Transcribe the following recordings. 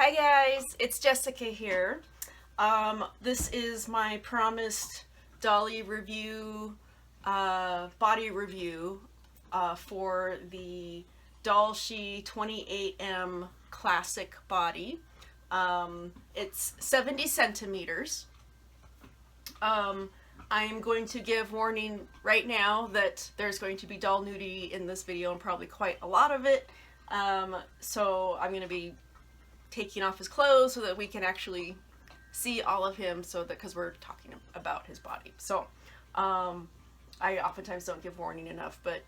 Hi guys, it's Jessica here. This is my promised DollShe review, body review for the DollShe 28M classic body. It's 70 centimeters. I'm going to give warning right now that there's going to be doll nudity in this video and probably quite a lot of it. So I'm going to be taking off his clothes so that we can actually see all of him, so that because we're talking about his body. So I oftentimes don't give warning enough, but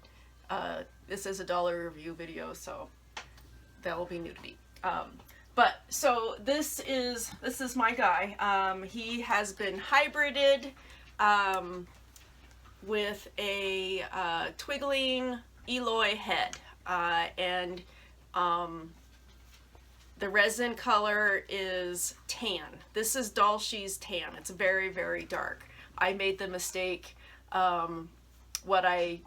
this is a dollar review video, so there will be nudity. But so this is my guy. He has been hybrided with a twiggling Eloy head, and the resin color is tan. This is DollShe's tan. It's very, very dark. I made the mistake. What I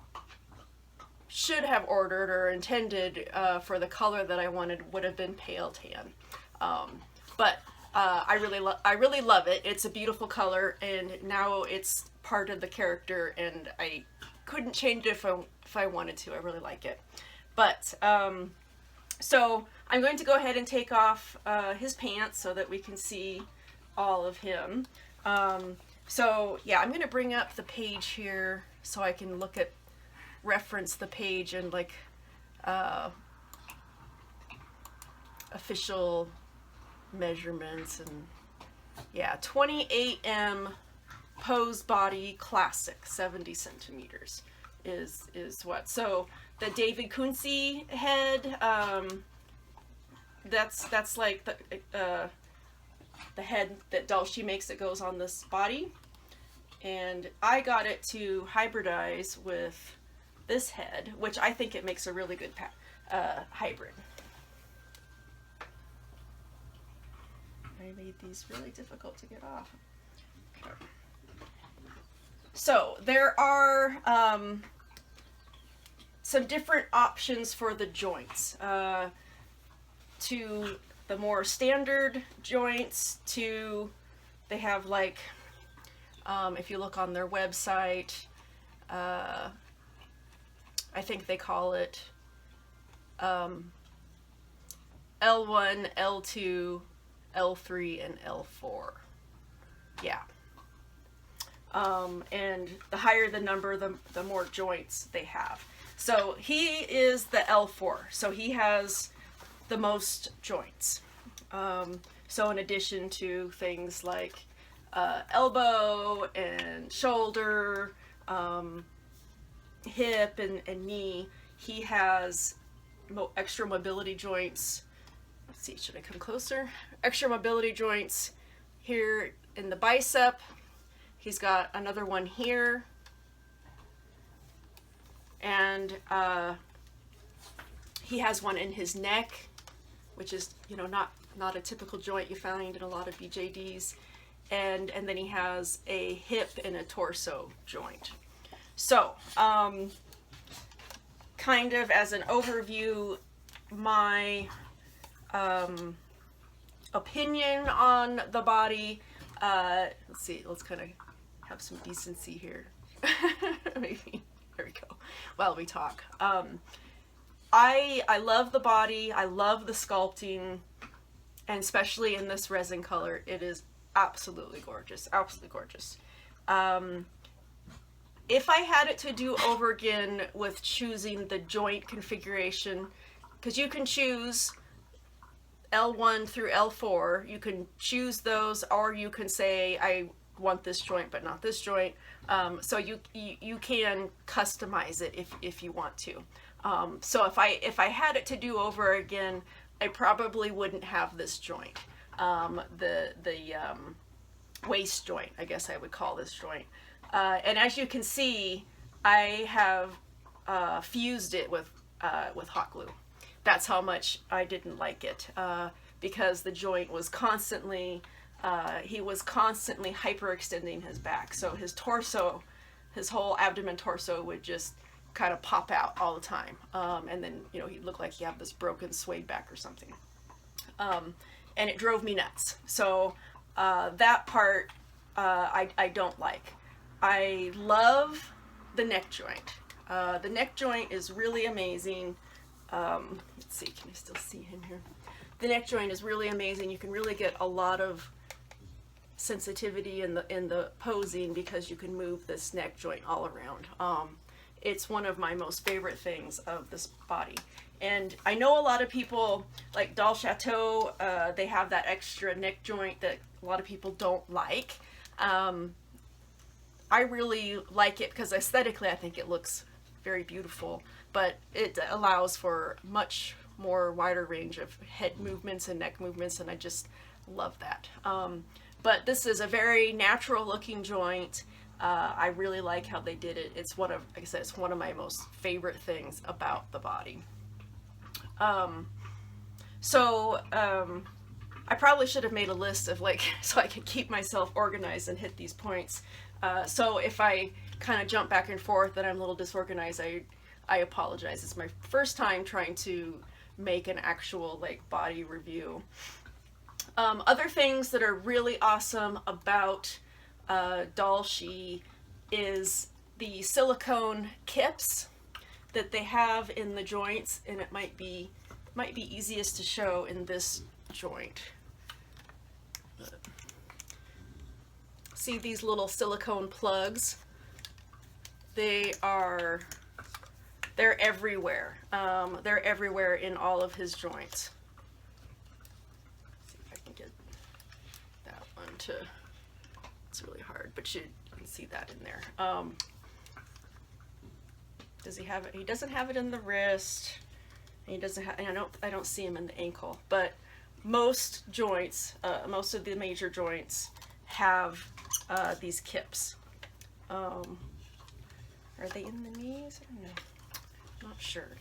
should have ordered or intended for the color that I wanted would have been pale tan. But I really love it. It's a beautiful color, and now it's part of the character, and I couldn't change it if I wanted to. I really like it. But so I'm going to go ahead and take off his pants so that we can see all of him. So yeah, I'm going to bring up the page here so I can reference the page and like official measurements. And yeah, 28M pose body classic, 70 centimeters is what. So the David Kunze head, that's like the head that DollShe makes that goes on this body, and I got it to hybridize with this head, which I think it makes a really good hybrid. I made these really difficult to get off. Okay. So there are some different options for the joints, to the more standard joints, to they have like, if you look on their website, I think they call it L1, L2, L3, and L4. Yeah. And the higher the number, the more joints they have. So he is the L4, so he has the most joints. So in addition to things like elbow and shoulder, hip and knee, he has extra mobility joints. Let's see, should I come closer? Extra mobility joints here in the bicep. He's got another one here, and he has one in his neck, which is, you know, not a typical joint you find in a lot of BJDs, and then he has a hip and a torso joint. So kind of as an overview, my opinion on the body, let's see, let's kind of have some decency here. Maybe, there we go, while we talk. I love the body, I love the sculpting, and especially in this resin color, it is absolutely gorgeous, absolutely gorgeous. If I had it to do over again with choosing the joint configuration, because you can choose L1 through L4, you can choose those, or you can say I want this joint but not this joint. So you can customize it if you want to. So if I had it to do over again, I probably wouldn't have this joint, the waist joint, I guess I would call this joint. And as you can see, I have fused it with hot glue. That's how much I didn't like it, because the joint was constantly, he was constantly hyperextending his back. So his torso, his whole abdomen torso would just kind of pop out all the time. And then, you know, he'd look like he had this broken suede back or something. and it drove me nuts. So that part I don't like. I love the neck joint. The neck joint is really amazing. Let's see, can I still see him here? The neck joint is really amazing. You can really get a lot of sensitivity in the posing because you can move this neck joint all around. It's one of my most favorite things of this body. And I know a lot of people, like DollShe, they have that extra neck joint that a lot of people don't like. I really like it because aesthetically I think it looks very beautiful, but it allows for much more wider range of head movements and neck movements, and I just love that. But this is a very natural looking joint. I really like how they did it. It's one of, like I said, it's one of my most favorite things about the body. I probably should have made a list of like, so I could keep myself organized and hit these points. So if I kind of jump back and forth and I'm a little disorganized, I apologize. It's my first time trying to make an actual like body review. Other things that are really awesome about DollShe is the silicone kips that they have in the joints, and it might be easiest to show in this joint. See these little silicone plugs? They're everywhere. They're everywhere in all of his joints. Let's see if I can get that one to, it's really hard, but you can see that in there. Does he have it? He doesn't have it in the wrist. And he doesn't have, and I don't see him in the ankle, but most joints, most of the major joints have these kips. Are they in the knees? I don't know. I'm not sure.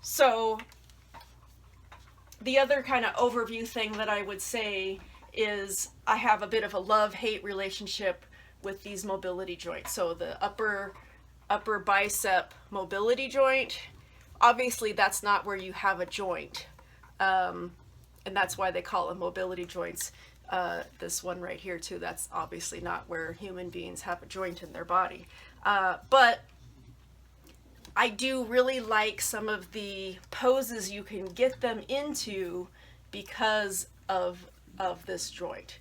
So the other kind of overview thing that I would say is I have a bit of a love-hate relationship with these mobility joints. So the upper bicep mobility joint, obviously that's not where you have a joint. And that's why they call them mobility joints. This one right here too, that's obviously not where human beings have a joint in their body. But I do really like some of the poses you can get them into because of this joint.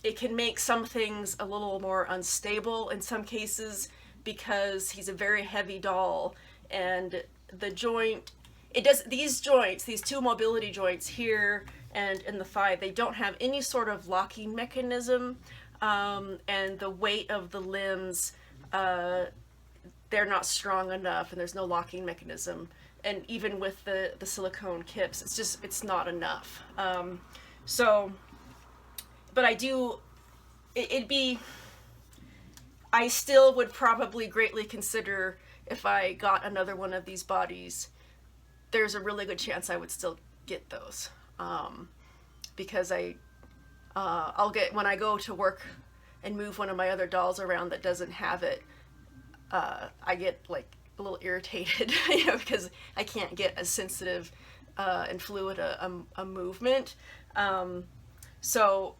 It can make some things a little more unstable in some cases because he's a very heavy doll, and the joint, these joints, these two mobility joints here and in the thigh, they don't have any sort of locking mechanism, and the weight of the limbs, they're not strong enough, and there's no locking mechanism. And even with the silicone kips, it's not enough. But I still would probably greatly consider if I got another one of these bodies, there's a really good chance I would still get those. Because I'll get, when I go to work and move one of my other dolls around that doesn't have it, I get like a little irritated, you know, because I can't get as sensitive and fluid a movement. So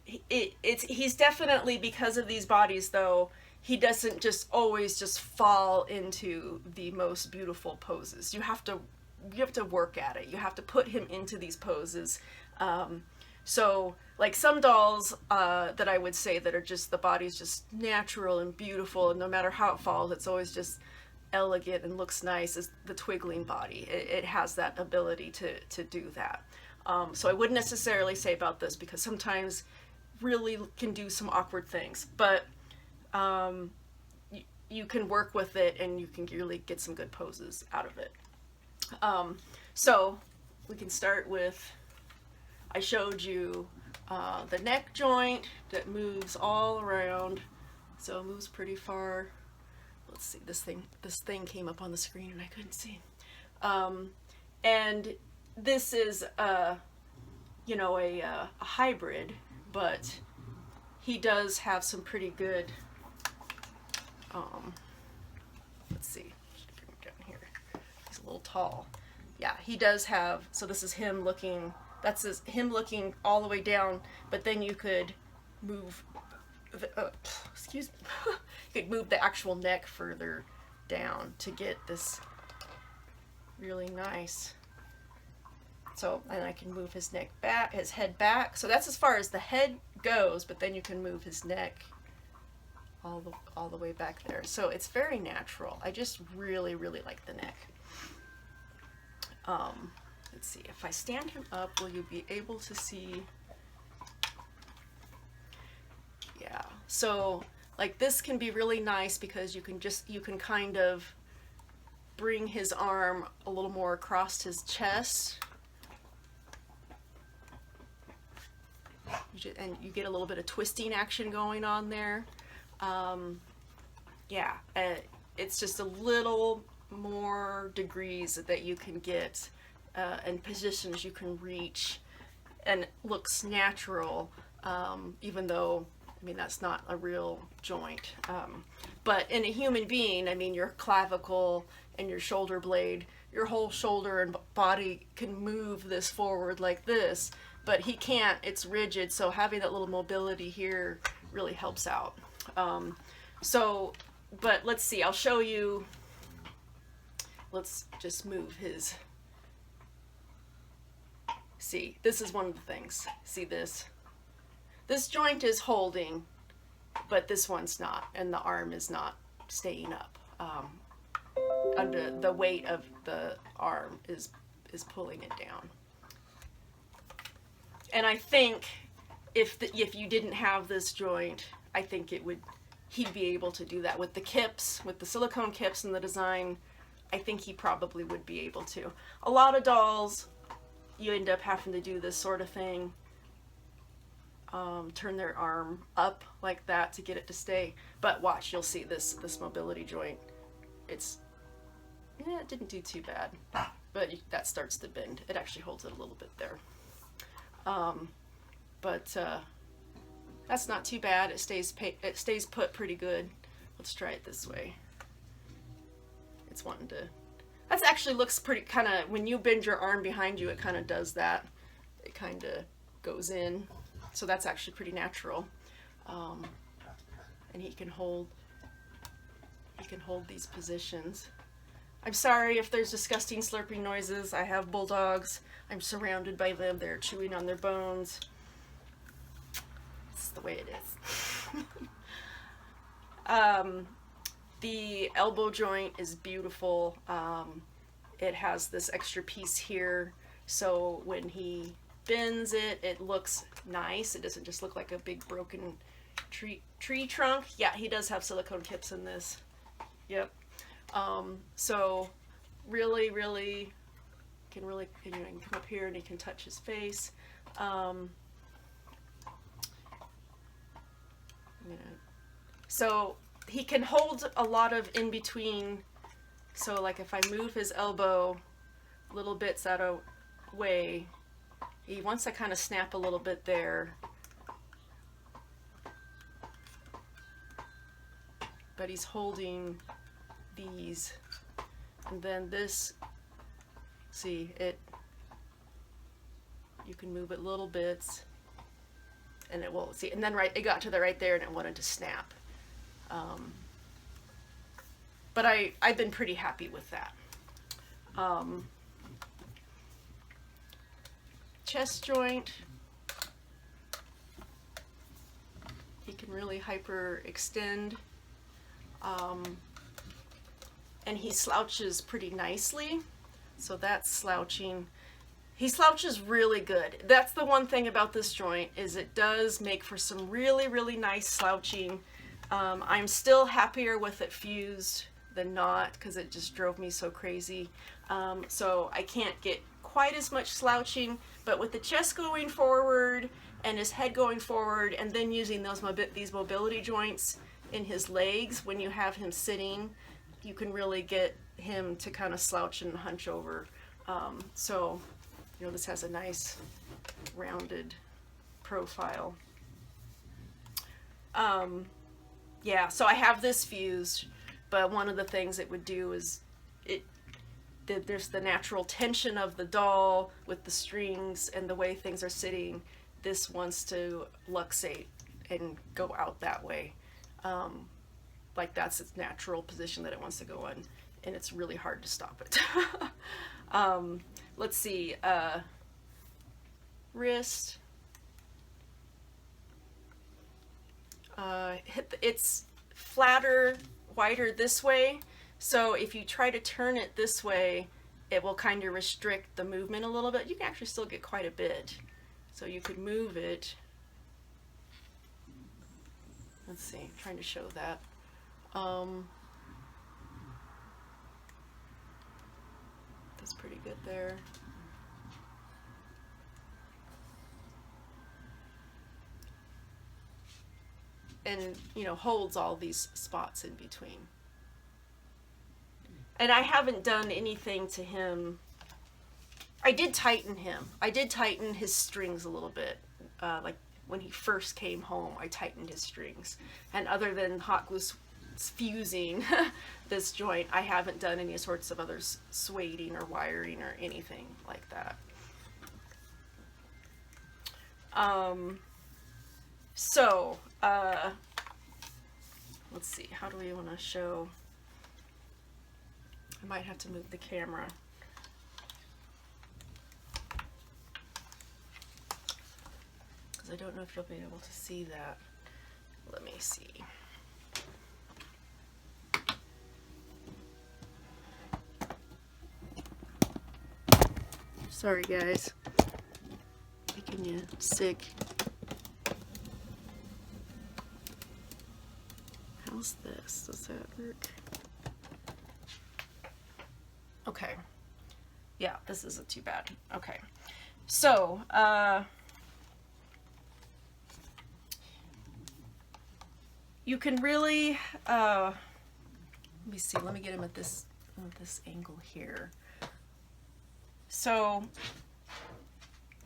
he's definitely, because of these bodies though, he doesn't just always just fall into the most beautiful poses. You have to work at it. You have to put him into these poses. So like some dolls that I would say that are just, the body's just natural and beautiful, and no matter how it falls, it's always just elegant and looks nice, is the twiggling body. It has that ability to do that. So I wouldn't necessarily say about this, because sometimes really can do some awkward things, but you can work with it and you can really get some good poses out of it. So we can start with, I showed you the neck joint that moves all around, so it moves pretty far. Let's see, this thing came up on the screen and I couldn't see. And this is you know, a hybrid, but he does have some pretty good, let's see, bring him down here. He's a a little tall. Yeah, he does have, so this is him looking, him looking all the way down, but then you could move, excuse me, you could move the actual neck further down to get this really nice. So, and I can move his neck back, his head back. So that's as far as the head goes, but then you can move his neck all the way back there. So it's very natural. I just really, really like the neck. Let's see, if I stand him up, will you be able to see? Yeah, so like this can be really nice because you can kind of bring his arm a little more across his chest. And you get a little bit of twisting action going on there. Yeah, it's just a little more degrees that you can get and positions you can reach, and it looks natural, even though, I mean, that's not a real joint. But in a human being, I mean, your clavicle and your shoulder blade, your whole shoulder and body can move this forward like this, but he can't, it's rigid, so having that little mobility here really helps out. But let's see, I'll show you, let's just move his, see, this is one of the things, see this? This joint is holding, but this one's not, and the arm is not staying up. Under the weight of the arm is pulling it down. And I think if you didn't have this joint, I think he'd be able to do that with the kips, with the silicone kips and the design. I think he probably would be able to. A lot of dolls, you end up having to do this sort of thing, turn their arm up like that to get it to stay. But watch, you'll see this mobility joint. It didn't do too bad, but that starts to bend. It actually holds it a little bit there. But that's not too bad. It stays put pretty good. Let's try it this way. It's wanting to, that actually looks pretty, kind of, when you bend your arm behind you, it kind of does that. It kind of goes in. So that's actually pretty natural. And he can hold these positions. I'm sorry if there's disgusting slurping noises. I have bulldogs. I'm surrounded by them. They're chewing on their bones. This is the way it is. The elbow joint is beautiful. It has this extra piece here, so when he bends it, it looks nice. It doesn't just look like a big broken tree trunk. Yeah, he does have silicone tips in this. Yep. So really, you can come up here and he can touch his face. So he can hold a lot of in between. So like if I move his elbow little bits out of way, he wants to kind of snap a little bit there. But he's holding these, and then this, see it, you can move it little bits and it will, see, and then it got to the right there and it wanted to snap. But I've been pretty happy with that. Chest joint, he can really hyper extend. And he slouches pretty nicely, so that's slouching. He slouches really good. That's the one thing about this joint, is it does make for some really, really nice slouching. I'm still happier with it fused than not, because it just drove me so crazy. So I can't get quite as much slouching, but with the chest going forward and his head going forward, and then using these mobility joints in his legs, when you have him sitting, you can really get him to kind of slouch and hunch over. So, you know, this has a nice rounded profile. Yeah, so I have this fused, but one of the things it would do is there's the natural tension of the doll with the strings and the way things are sitting. This wants to luxate and go out that way. Like that's its natural position that it wants to go in, and it's really hard to stop it. Let's see, wrist. It's flatter, wider this way, so if you try to turn it this way, it will kind of restrict the movement a little bit. You can actually still get quite a bit, so you could move it. Let's see, I'm trying to show that. That's pretty good there. And, you know, holds all these spots in between. And I haven't done anything to him. I did tighten him. I did tighten his strings a little bit. Like when he first came home, I tightened his strings. And other than hot glue fusing this joint, I haven't done any sorts of other suading or wiring or anything like that. Let's see, how do we want to show? I might have to move the camera. Because I don't know if you'll be able to see that. Let me see. Sorry guys, making you sick. How's this? Does that work? Okay. Yeah, this isn't too bad. Okay. So, you can really, let me see, let me get him at this angle here. So,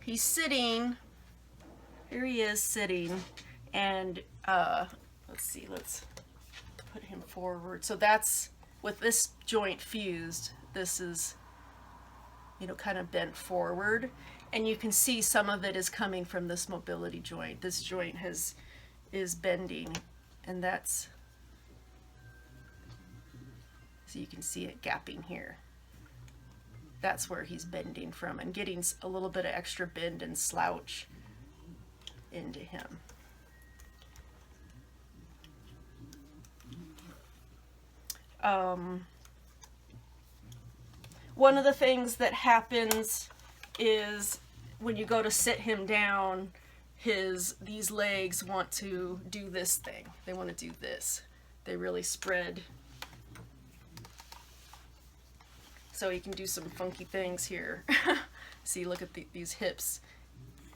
he's sitting, here he is sitting, and let's see, let's put him forward. So that's, with this joint fused, this is, you know, kind of bent forward, and you can see some of it is coming from this mobility joint. This joint is bending, and that's, so you can see it gapping here. That's where he's bending from and getting a little bit of extra bend and slouch into him. One of the things that happens is when you go to sit him down, these legs want to do this thing. They want to do this. They really spread. So you can do some funky things here. See, look at these hips.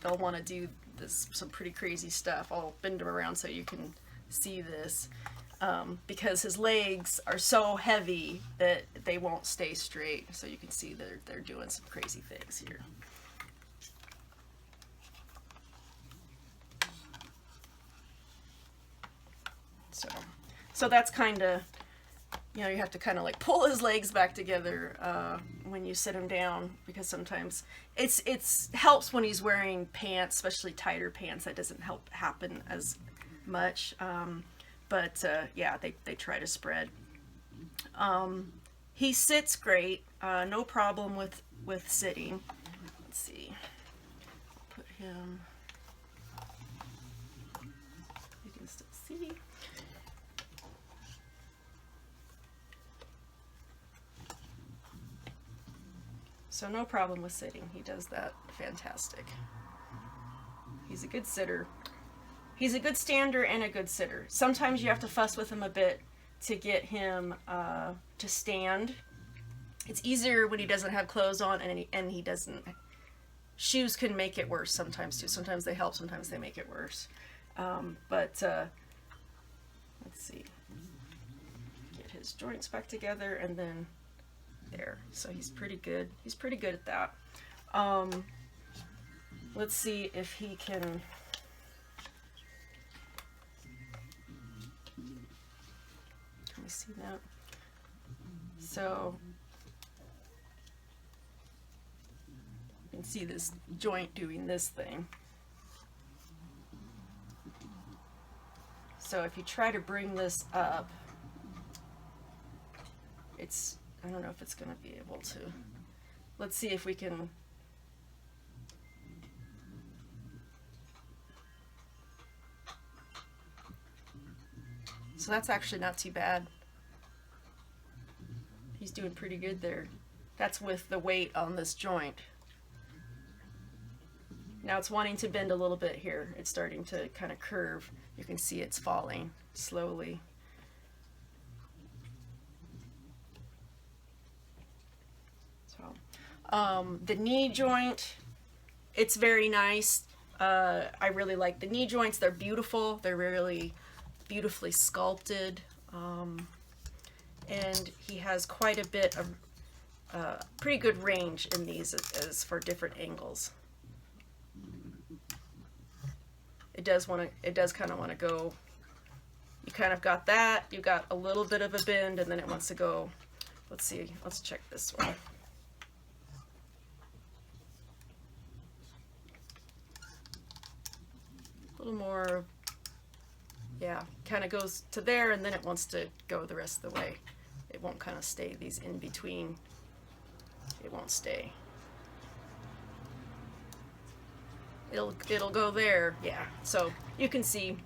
They'll want to do some pretty crazy stuff. I'll bend them around so you can see this. Because his legs are so heavy that they won't stay straight. So you can see they're doing some crazy things here. So that's kind of, you know, you have to kind of like pull his legs back together when you sit him down, because sometimes it helps when he's wearing pants, especially tighter pants. That doesn't happen as much. But yeah, they try to spread. He sits great, no problem with sitting. Let's see, put him, you can still see. So no problem with sitting. He does that fantastic. He's a good sitter. He's a good stander and a good sitter. Sometimes you have to fuss with him a bit to get him to stand. It's easier when he doesn't have clothes on and he doesn't. Shoes can make it worse sometimes too. Sometimes they help, sometimes they make it worse. Let's see. Get his joints back together and then there. So he's pretty good. He's pretty good at that. Let's see if he can. Can we see that? So You can see this joint doing this thing. So if you try to bring this up, I don't know if it's going to be able to. Let's see if we can. So that's actually not too bad. He's doing pretty good there. That's with the weight on this joint. Now it's wanting to bend a little bit here. It's starting to kind of curve. You can see it's falling slowly. So, the knee joint, it's very nice. I really like the knee joints. They're beautiful. They're really beautifully sculpted. And he has quite a bit of pretty good range in these as for different angles. It does kind of want to go. You kind of got that. You got a little bit of a bend, and then it wants to go. Let's see. Let's check this one. A little more. Yeah, kind of goes to there, and then it wants to go the rest of the way. It won't kind of stay. These in between, it won't stay. It'll go there, yeah. So you can see.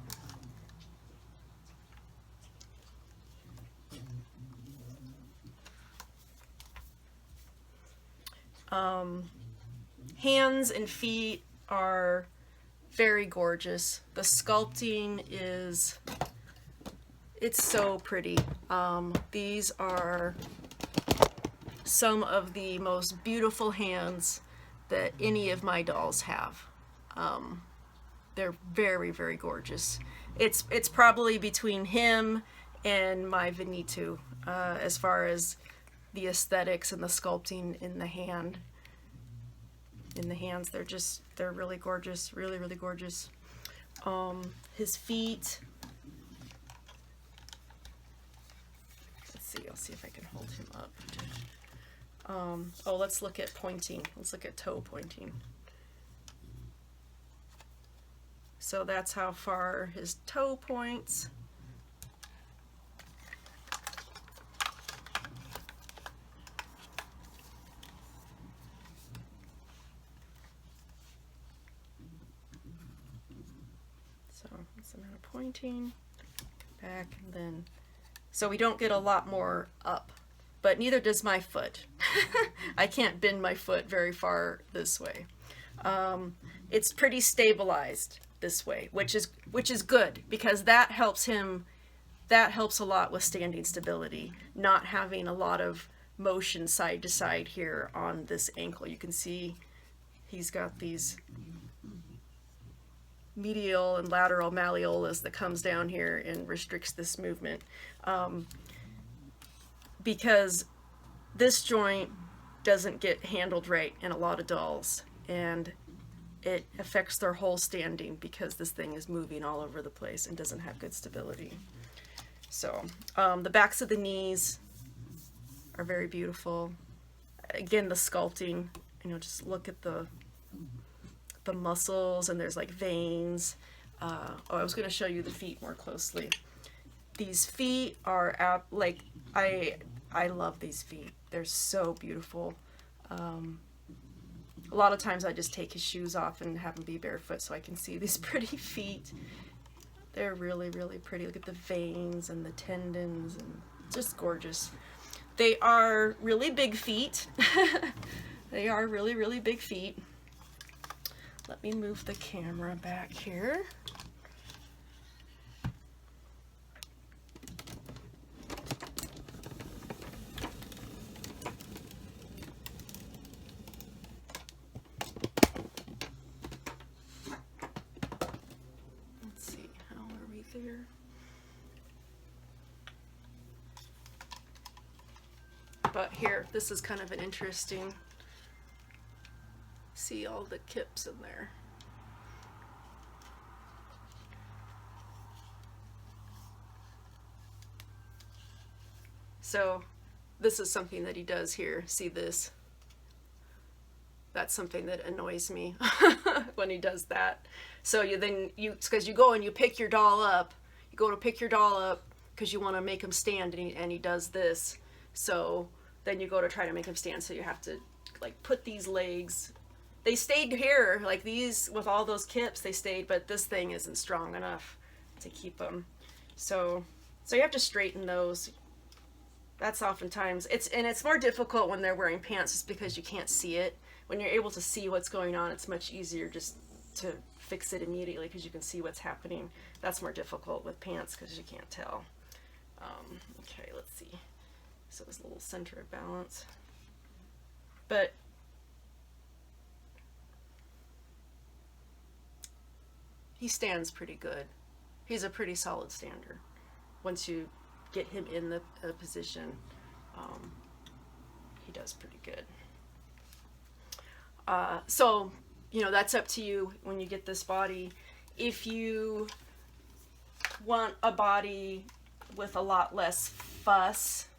Hands and feet are very gorgeous. The sculpting it's so pretty. These are some of the most beautiful hands that any of my dolls have. They're very, very gorgeous. It's probably between him and my Veneto as far as the aesthetics and the sculpting in the hand. In the hands, they're really gorgeous, really, really gorgeous. His feet. Let's see. I'll see if I can hold him up. Oh, let's look at pointing. Let's look at toe pointing. So that's how far his toe points. So that's the amount of pointing. Back and then. So we don't get a lot more up, but neither does my foot. I can't bend my foot very far this way. It's pretty stabilized this way, which is good, because that helps a lot with standing stability, not having a lot of motion side to side here on this ankle. You can see he's got these medial and lateral malleolus that comes down here and restricts this movement, because this joint doesn't get handled right in a lot of dolls, and it affects their whole standing because this thing is moving all over the place and doesn't have good stability. So the backs of the knees are very beautiful. Again, the sculpting, just look at the muscles, and there's like veins. Oh, I was going to show you the feet more closely. These feet are like, I love these feet. They're so beautiful. A lot of times I just take his shoes off and have him be barefoot so I can see these pretty feet. They're really, really pretty. Look at the veins and the tendons, and just gorgeous. They are really big feet. They are really, really big feet. Let me move the camera back here. There. But here, this is kind of an interesting, see all the kips in there. So this is something that he does here. See this? That's something that annoys me when he does that. So because you go and you pick your doll up, you go to pick your doll up because you want to make him stand, and he does this. So then you go to try to make him stand, so you have to like put these legs. They stayed here, like these, with all those kips, they stayed, but this thing isn't strong enough to keep them. So you have to straighten those. That's oftentimes, it's more difficult when they're wearing pants just because you can't see it. When you're able to see what's going on, it's much easier just to fix it immediately because you can see what's happening. That's more difficult with pants because you can't tell. Okay, let's see. So it's a little center of balance. But he stands pretty good. He's a pretty solid stander. Once you get him in the position, he does pretty good. So, you know, that's up to you when you get this body. If you want a body with a lot less fuss,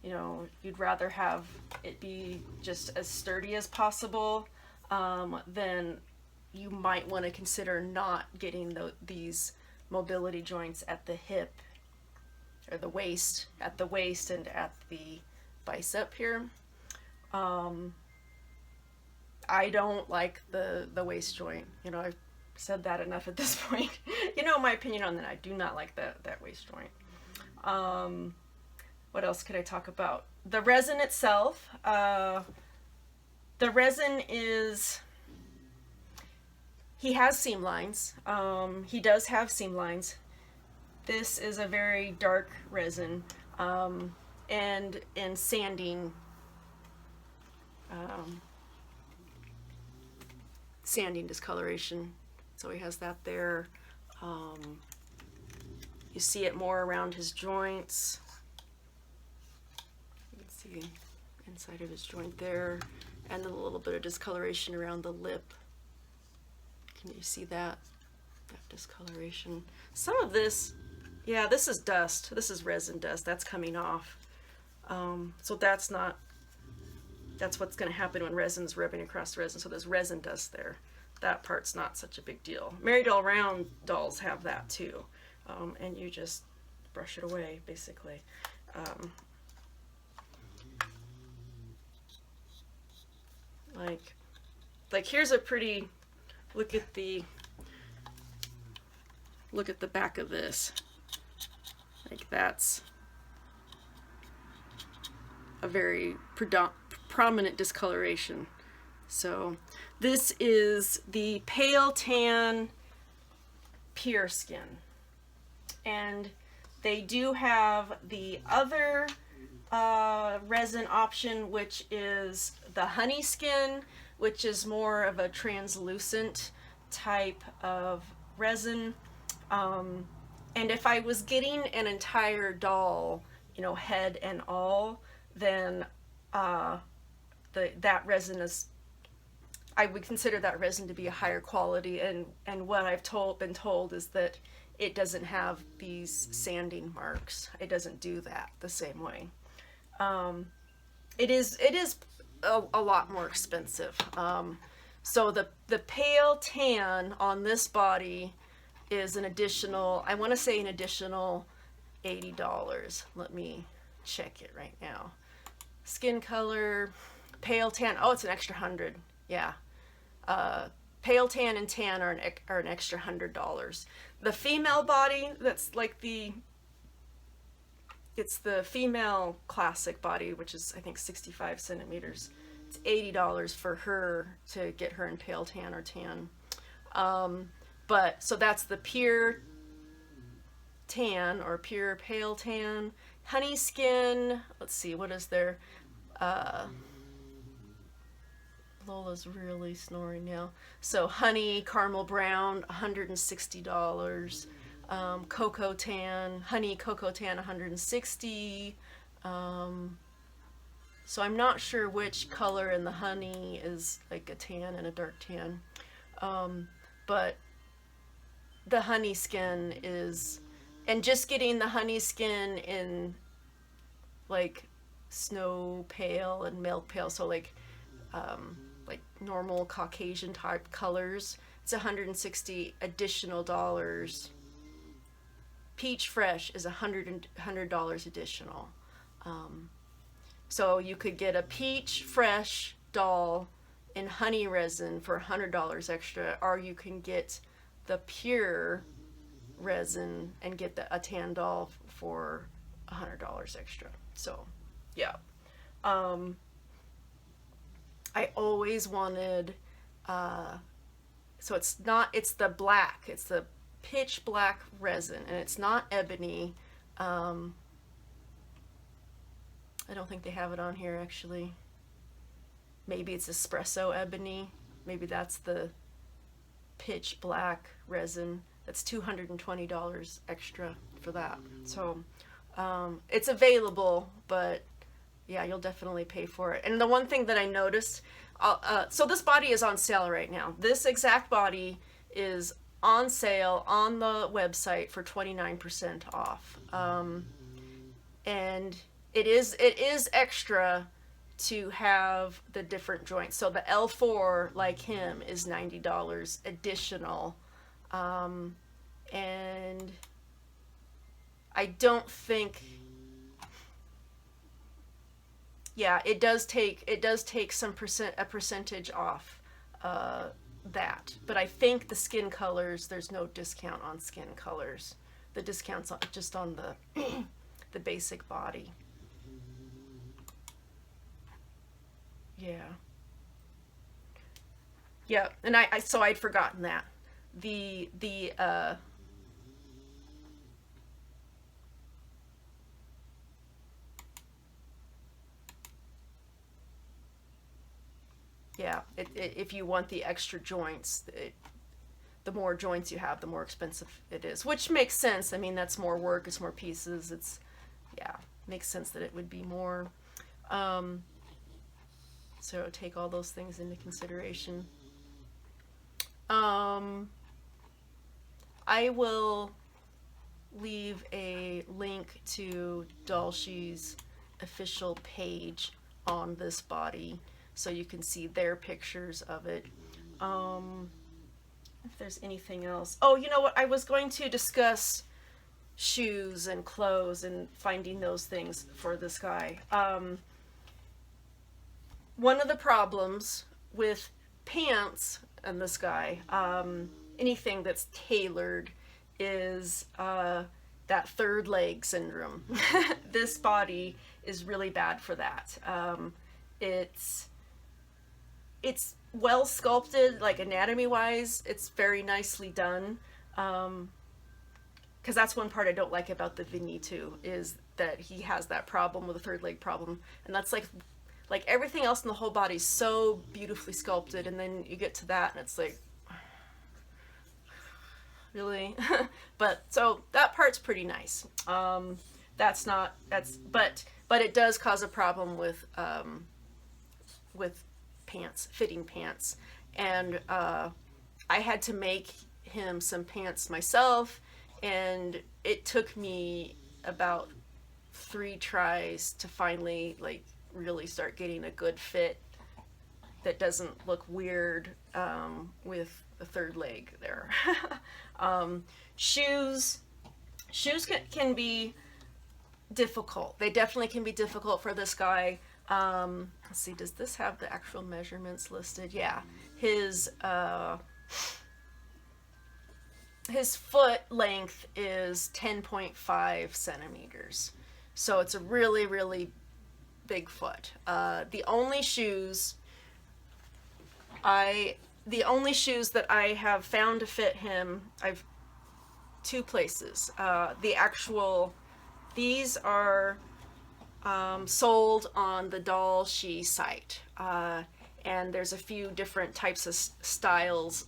you know, you'd rather have it be just as sturdy as possible, then you might want to consider not getting these mobility joints at the hip or the waist, at the waist and at the bicep here. I don't like the waist joint. You know, I've said that enough at this point. You know my opinion on that. I do not like that waist joint. What else could I talk about? The resin itself. The resin is, he has seam lines. He does have seam lines. This is a very dark resin, and in sanding, sanding discoloration. So he has that there. You see it more around his joints. You can see inside of his joint there, and then a little bit of discoloration around the lip. Can you see that discoloration? Some of this, yeah, this is dust. This is resin dust. That's coming off. So that's what's going to happen when resin's rubbing across resin. So there's resin dust there. That part's not such a big deal. Mary Doll Round dolls have that too. And you just brush it away, basically. Like here's a pretty, look at the back of this. Like that's a very prominent discoloration. So this is the Pale Tan Pure Skin, and they do have the other resin option, which is the Honey Skin, which is more of a translucent type of resin. And if I was getting an entire doll, you know, head and all, then that resin is, I would consider that resin to be a higher quality, and what I've been told is that it doesn't have these sanding marks. It doesn't do that the same way. It is a lot more expensive. So the Pale Tan on this body is an additional, I want to say an additional $80. Let me check it right now. Skin color, Pale Tan, oh, it's an extra $100. Yeah. Pale Tan and Tan are an extra $100. The female body, that's like it's the female classic body, which is I think 65 centimeters. It's $80 for her to get her in Pale Tan or Tan. But so that's the Pure Tan or Pure Pale Tan. Honey Skin, let's see, what is there? Lola's really snoring now. So Honey Caramel Brown, $160. Cocoa Tan, Honey Cocoa Tan, $160. So I'm not sure which color in the honey is like a tan and a dark tan. But the Honey Skin is, and just getting the Honey Skin in like snow pale and milk pale, so like normal Caucasian type colors, it's $160 additional dollars. Peach Fresh is $100 additional. So you could get a Peach Fresh doll in honey resin for $100 extra, or you can get the pure resin and get a tan doll for $100 extra. So yeah, I always wanted, so it's the black, it's the pitch black resin, and it's not ebony. I don't think they have it on here actually. Maybe it's espresso ebony. Maybe that's the pitch black resin. That's $220 extra for that. So it's available, but yeah, you'll definitely pay for it. And the one thing that I noticed, so this body is on sale right now. This exact body is on sale on the website for 29% off. And it is extra to have the different joints. So the L4, like him, is $90 additional. And I don't think, yeah, it does take a percentage off that. But I think the skin colors, there's no discount on skin colors. The discount's just on the the basic body. Yeah. Yeah, and so I'd forgotten that. Yeah, if you want the extra joints, the more joints you have, the more expensive it is, which makes sense. I mean, that's more work, it's more pieces, yeah, makes sense that it would be more. So take all those things into consideration. I will leave a link to DollShe's official page on this body so you can see their pictures of it. If there's anything else. Oh, you know what? I was going to discuss shoes and clothes and finding those things for this guy. One of the problems with pants and this guy, anything that's tailored, is that third leg syndrome. This body is really bad for that. It's well sculpted, like anatomy wise, it's very nicely done. Because that's one part I don't like about the Vinny too, is that he has that problem with the third leg problem, and that's like everything else in the whole body is so beautifully sculpted, and then you get to that and it's like, really? But so that part's pretty nice. But it does cause a problem with pants, fitting pants, and I had to make him some pants myself, and it took me about 3 tries to finally really start getting a good fit that doesn't look weird with the third leg there. Shoes can be difficult. They definitely can be difficult for this guy. Let's see, does this have the actual measurements listed? Yeah, his foot length is 10.5 centimeters. So it's a really, really big foot. The only shoes that I have found to fit him, I've 2 places. These are sold on the DollShe site, and there's a few different types of styles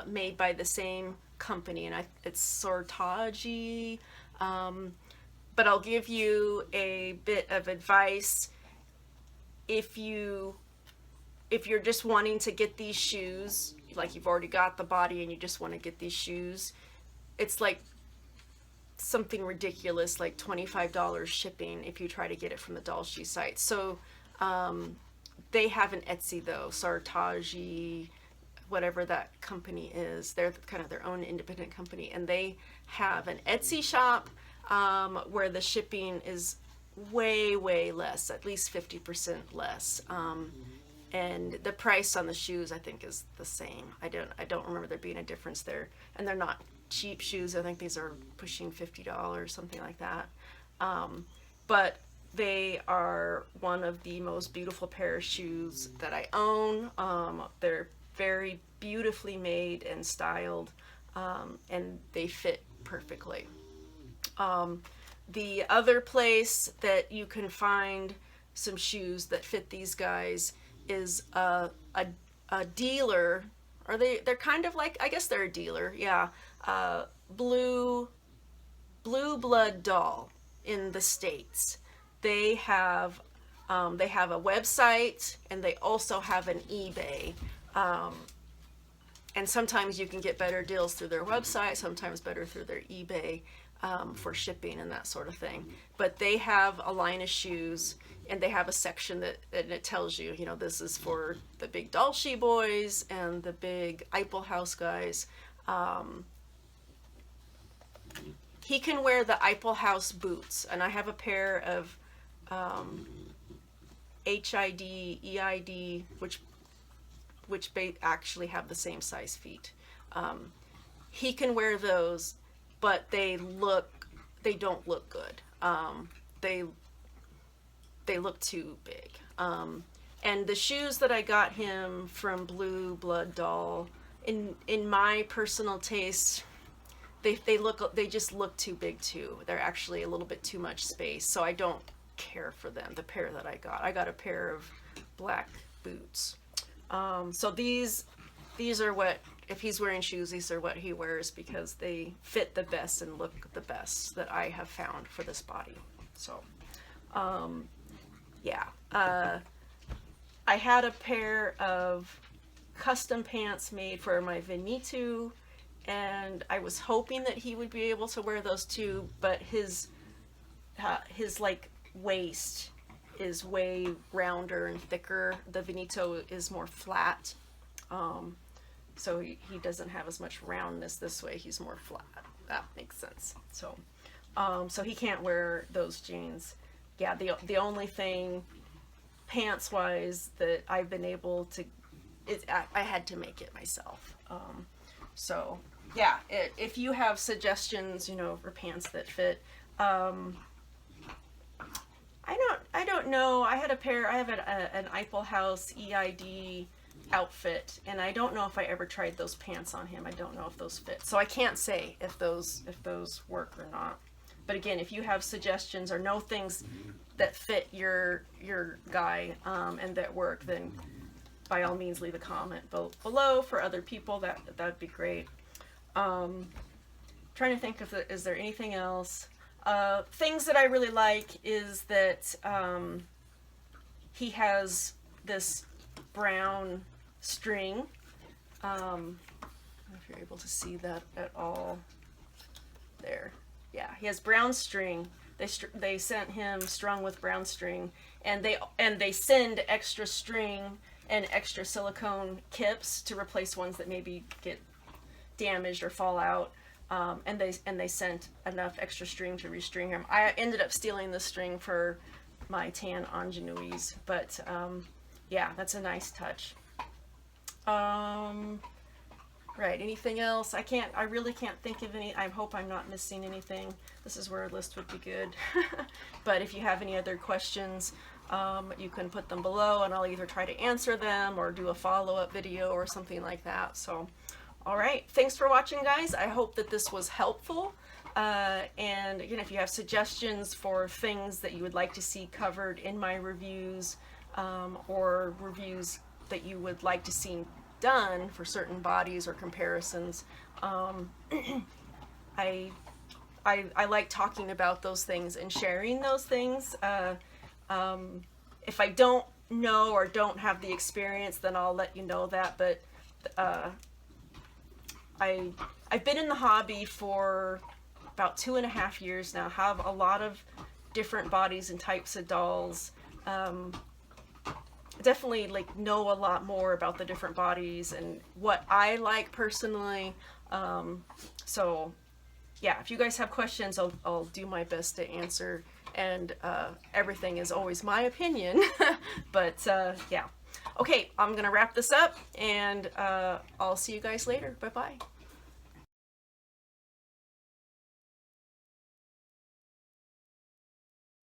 made by the same company, and it's SartoriaJ. But I'll give you a bit of advice. If you're just wanting to get these shoes, like you've already got the body and you just want to get these shoes, it's like something ridiculous, like $25 shipping if you try to get it from the DollShe site. So they have an Etsy though, SartoriaJ, whatever that company is. They're kind of their own independent company, and they have an Etsy shop where the shipping is way less, at least 50% less. And the price on the shoes, I think, is the same. I don't remember there being a difference there, and they're not cheap shoes. I think these are pushing $50, something like that. But they are one of the most beautiful pair of shoes that I own. They're very beautifully made and styled, and they fit perfectly. The other place that you can find some shoes that fit these guys is a dealer, or they're kind of like, I guess they're a dealer, yeah. Blue Blood Doll in the States. They have a website, and they also have an eBay. And sometimes you can get better deals through their website, sometimes better through their eBay for shipping and that sort of thing. But they have a line of shoes, and they have a section that it tells you, you know, this is for the big DollShe boys and the big Eiffel House guys. He can wear the Eiffel House boots, and I have a pair of HID, EID, which actually have the same size feet. He can wear those, but they don't look good. They look too big. And the shoes that I got him from Blue Blood Doll, in my personal taste, they just look too big too. They're actually a little bit too much space, so I don't care for them. The pair that I got a pair of black boots. So these are what, if he's wearing shoes, these are what he wears, because they fit the best and look the best that I have found for this body. So yeah, I had a pair of custom pants made for my Veneto, and I was hoping that he would be able to wear those too, but his like waist is way rounder and thicker. The Veneto is more flat, so he doesn't have as much roundness this way. He's more flat. That makes sense. So so he can't wear those jeans. Yeah, the only thing pants wise that I've been able to, I had to make it myself. So yeah, if you have suggestions, you know, for pants that fit, I don't know. I have an Eiffel House EID outfit, and I don't know if I ever tried those pants on him. I don't know if those fit, so I can't say if those work or not. But again, if you have suggestions or know things that fit your guy and that work, then by all means leave a comment below for other people. That'd be great. Trying to think if is there anything else. Things that I really like is that he has this brown string. I don't know if you're able to see that at all. There. Yeah, he has brown string. They sent him strung with brown string, and they send extra string and extra silicone kips to replace ones that maybe get damaged or fall out. And they sent enough extra string to restring him. I ended up stealing the string for my tan ingenues, but yeah, that's a nice touch. Right, anything else? I really can't think of any. I hope I'm not missing anything. This is where a list would be good. But if you have any other questions, you can put them below, and I'll either try to answer them or do a follow-up video or something like that. So, all right, thanks for watching, guys. I hope that this was helpful. And again, if you have suggestions for things that you would like to see covered in my reviews, or reviews that you would like to see done for certain bodies or comparisons, I like talking about those things and sharing those things. If I don't know or don't have the experience, then I'll let you know that. But I've been in the hobby for about 2.5 years now. Have a lot of different bodies and types of dolls. definitely like know a lot more about the different bodies and what I like personally. So yeah, if you guys have questions, I'll do my best to answer. And everything is always my opinion. But yeah. Okay, I'm gonna wrap this up, and I'll see you guys later. Bye bye.